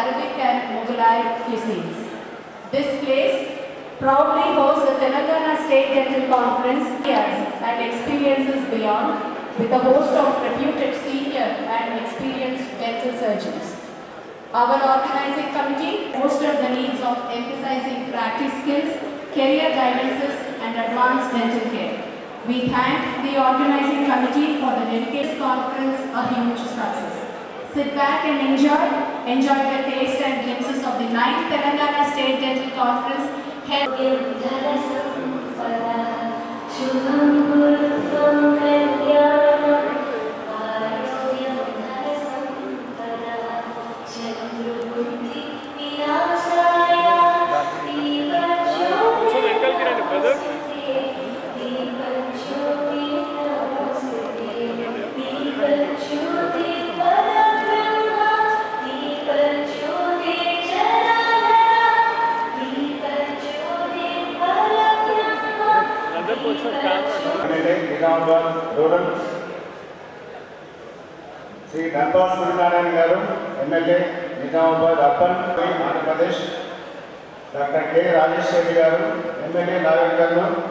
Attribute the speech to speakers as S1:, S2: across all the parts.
S1: Arabic and Mughalai cuisines. This place proudly hosts the Telangana State Dental Conference and experiences beyond with a host of reputed senior and experienced dental surgeons. Our organizing committee fostered the needs of emphasizing practice skills, career guidances, and advanced dental care. We thank the organizing committee for the dedicated conference, a huge success. Sit back and enjoy the taste and glimpses of the 9th Telangana State Dental Conference held.
S2: Rural Shri దంపా Suryanarayana గారు MLA Nizamabad urban Andhra Pradesh. Doctor K Rajesh Reddy గారు MLA Nagarkurnool.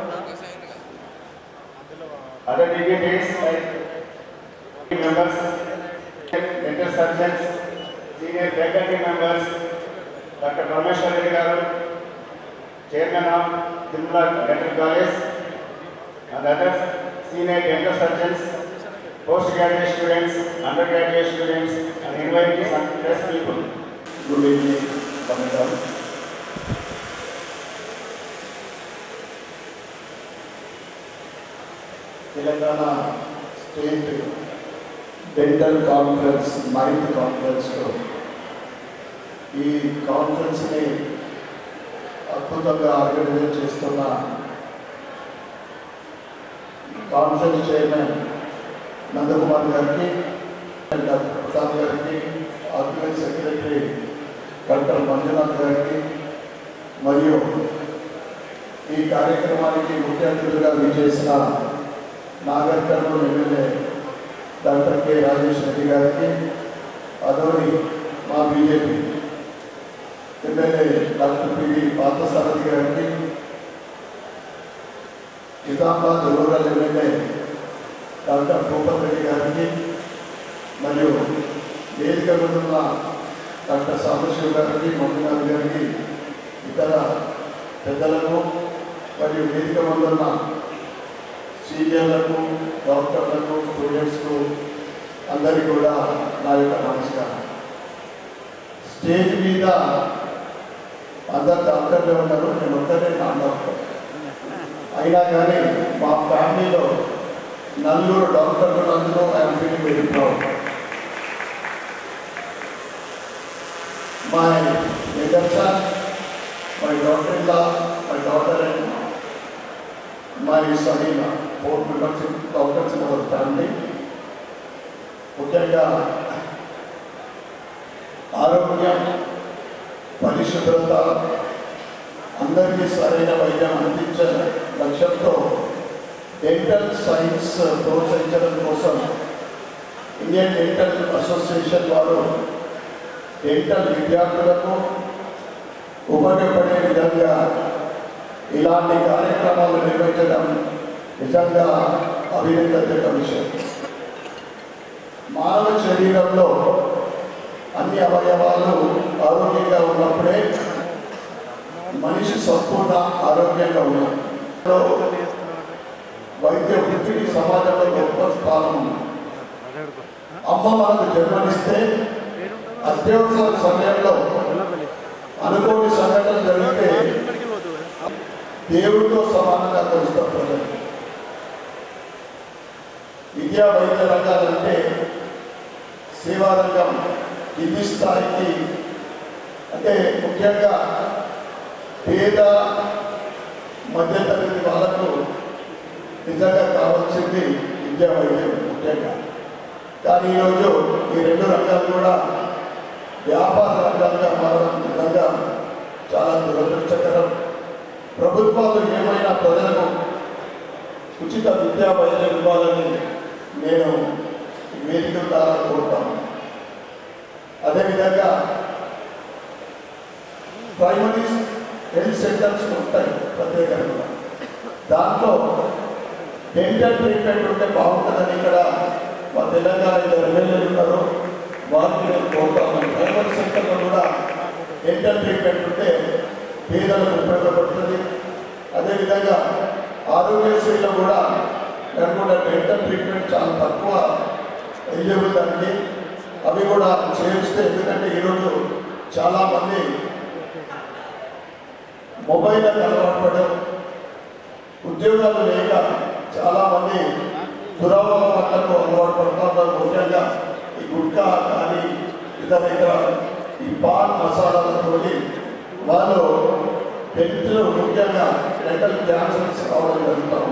S2: Other dignitaries members, dental surgeons, senior faculty members, doctor Rameshwar Reddy గారు chairman of Tirumala dental college and others, senior dental surgeons, postgraduate students, undergraduate students, and invitees and press people. Good evening, Commissioner. Telangana State Dental Conference, 9th Conference. ఈ కాన్ఫరెన్స్ని అద్భుతంగా organise చేస్తున్న conference chairman Nandakumar గారికి, doctor Prasad గారికి, organise secretary doctor Manjunath గారికి, మరియు ఈ కార్యక్రమానికి ముఖ్య అతిథులుగా విచ్చేసిన Nagarkurnool MLA doctor K Rajesh Reddy గారికి, అదోని మా BJP MLA doctor PV Parthasarathy గారికి, Nizamabad rural MLA doctor Bhupath Reddy గారికి, మరియు వేదిక ముందున్న డాక్టర్ సాంబశివ్ గారికి, మంజునాథ్ గారికి, ఇతర పెద్దలకు మరియు వేదిక ముందున్న సీనియర్లకు, డాక్టర్లకు, స్టూడెంట్స్కు అందరికీ కూడా నా యొక్క నమస్కారం. స్టేజ్ మీద అందరు డాక్టర్లు ఉన్నారు, నేను ఒక్కరే నా డాక్టర్. అయినా కానీ మా ఫ్యామిలీలో నలుగురు డాక్టర్లు నందులో I'm feeling very proud. My major son, my doctor in law, my daughter and my son in law, 4 members doctors in our family. ముఖ్యంగా ఆరోగ్యం, పరిశుభ్రత, అందరికీ సరైన వైద్యం అందించే లక్ష్యంతో డెంటల్ సైన్స్ ప్రోత్సహించడం కోసం ఇండియన్ డెంటల్ అసోసియేషన్ వారు డెంటల్ విద్యార్థులకు ఉపయోగపడే విధంగా ఇలాంటి కార్యక్రమాలు నిర్వహించడం నిజంగా అభినందనీయ విషయం. మానవ శరీరంలో అన్ని అవయవాలు ఆరోగ్యంగా ఉన్నప్పుడే మనిషి సంపూర్ణ ఆరోగ్యంగా ఉన్నాడు. వైద్య వృత్తికి సమాజంలో గొప్ప స్థానం ఉంది. అమ్మ మనకు జన్మనిస్తే అత్యవసర సమయంలో అనుకోని సంఘటన జరిగితే దేవుడితో సమానంగా కొలుస్తారు ప్రజలు. విద్యా వైద్య రంగాలంటే సేవారంగం కింది స్థాయికి, అంటే ముఖ్యంగా పేద మధ్యతరగతి వాళ్ళకు నిజంగా కావాల్సింది విద్యా వైద్యం ముఖ్యంగా. కానీ ఈరోజు ఈ రెండు రంగాలు కూడా వ్యాపార రంగాలుగా మారడం నిజంగా చాలా దురదృష్టకరం. ప్రభుత్వాలు ఏమైనా ప్రజలకు ఉచిత విద్యా వైద్యం ఇవ్వాలని నేను వేదిక ద్వారా కోరుతాను. అదేవిధంగా
S3: ప్రైమరీ హెల్త్ సెంటర్స్ ఉంటాయి ప్రత్యేకంగా. దాంట్లో డెంటల్ ట్రీట్మెంట్ ఉంటే బాగుంటుందని ఇక్కడ మా తెలంగాణ ఎమ్మెల్యేలు ఉన్నారు, వారికి నేను కోరుతా ఉన్నాను. ప్రైమరీ సెంటర్లో కూడా డెంటల్ ట్రీట్మెంట్ ఉంటే పేదలకు ఉపయోగపడుతుంది. అదేవిధంగా ఆరోగ్యశ్రీలో కూడా నేను కూడా డెంటల్ ట్రీట్మెంట్ చాలా తక్కువ ఎలిజిబుల్ దానికి, అవి కూడా చేస్తే, ఎందుకంటే ఈరోజు చాలామంది మొబైల్కి అలవాటు పడడం, ఉద్యోగాలు లేక చాలామంది దురలవాట్లకు అలవాటు పడుతున్నారు. ముఖ్యంగా ఈ గుట్కా కానీ ఇతర ఈ పాన్ మసాలాలతో వాళ్ళు డెంటల్, ముఖ్యంగా డెంటల్ క్యాన్సర్స్ రావడం జరుగుతాం.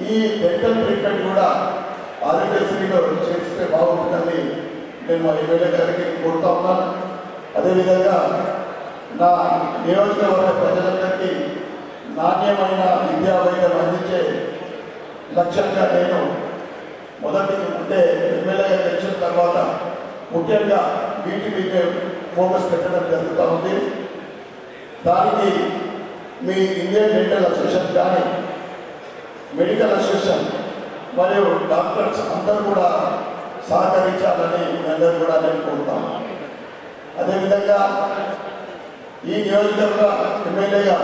S3: ఈ డెంటల్ ట్రీట్మెంట్ కూడా ఆరోగ్యశ్రీలో చేస్తే బాగుంటుందని నేను మా ఎమ్మెల్యే గారికి కోరుతా ఉన్నాను. అదేవిధంగా నా నియోజకవర్గ ప్రజలందరికీ నాణ్యమైన విద్యా వైద్యం అందించే లక్ష్యంగా నేను మొదటి అంటే ఎమ్మెల్యేగా గెలిచిన తర్వాత ముఖ్యంగా వీటి మీద ఫోకస్ పెట్టడం జరుగుతూ ఉంది. దానికి మీ ఇండియన్ డెంటల్ అసోసియేషన్ కానీ మెడికల్ అసోసియేషన్ మరియు డాక్టర్స్ అందరూ కూడా సహకరించాలని అందరూ కూడా నేను కోరుతాను. అదేవిధంగా ఈ నియోజకవర్గ ఎమ్మెల్యేగా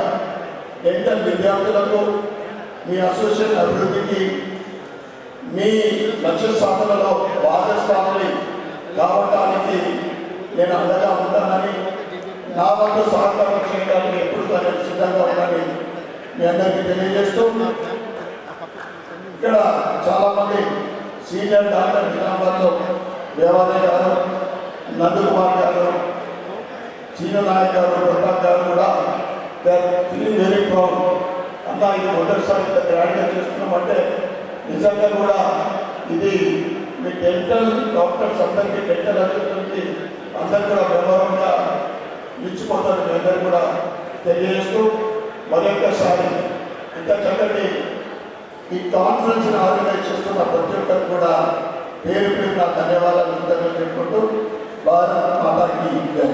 S3: డెంటల్ విద్యార్థులకు మీ అసోసియేషన్ అభివృద్ధికి మీ లక్ష్య సాధనలో భాగస్వాములు కావడానికి నేను అండగా ఉంటానని, నా వంతు సహకారం చేయడానికి ఎప్పుడు నేను సిద్ధంగా ఉన్నానని మీ అందరికీ తెలియజేస్తూ, ఇక్కడ చాలామంది సీనియర్ డాక్టర్ నిజామాబాద్లో దేవాలయ గారు, నందకుమార్ గారు, చీన నాయక్ గారు, ప్రతాప్ గారు కూడా ఫీలింగ్ వెరీ ప్రౌడ్. అన్న ఇది మొదటిసారి ఇంత గ్రాండ్గా చేస్తున్నామంటే నిజంగా కూడా ఇది మీ డెంటల్ డాక్టర్స్ అందరికీ, డెంటల్ అధికారులకి అందరూ కూడా గౌరవంగా ఇచ్చిపోతారు. మీ అందరూ కూడా తెలియజేస్తూ మరొకసారి ఇంత చక్కటి ఈ కాన్ఫరెన్స్ ఆర్గనైజ్ చేస్తున్న ప్రతి ఒక్కరికి కూడా పేరు పేరు నా ధన్యవాదాలు చెప్పుకుంటూ భారత్ మాతాకి జై.